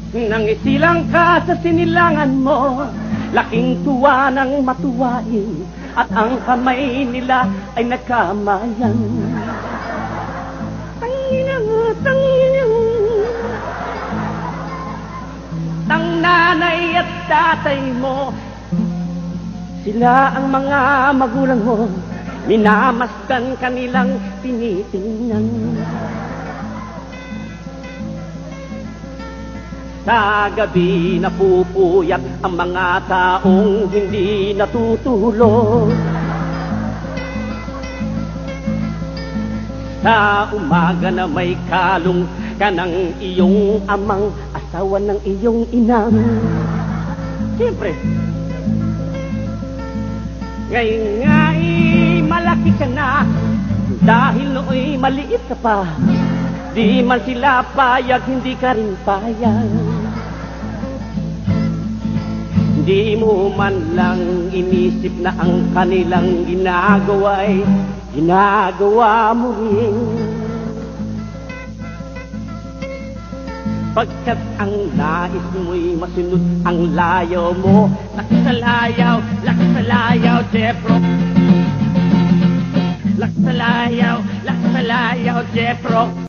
Nang isilang ka sa sinilangan mo, laking tuwa ng matuwain, at ang kamay nila ay nagkamayan. Tangina mo, tangina mo. Tang nanay at tatay mo, sila ang mga magulang mo, minamasdan kanilang tinitingnan. Sa gabi napupuyat ang mga taong hindi natutulog. Sa umaga na may kalong ka ng iyong amang, asawa ng iyong inang. Siyempre, ngayon nga'y malaki ka na, dahil nooy maliit ka pa. Di man sila payag, hindi ka rin payag. Di mo man lang inisip na ang kanilang ginagawa'y ginagawa mo rin. Pagkat ang nais mo'y masunod ang layaw mo. Laksalayaw, laksalayaw, Jeffro. Laksalayaw, laksalayaw, Jeffro.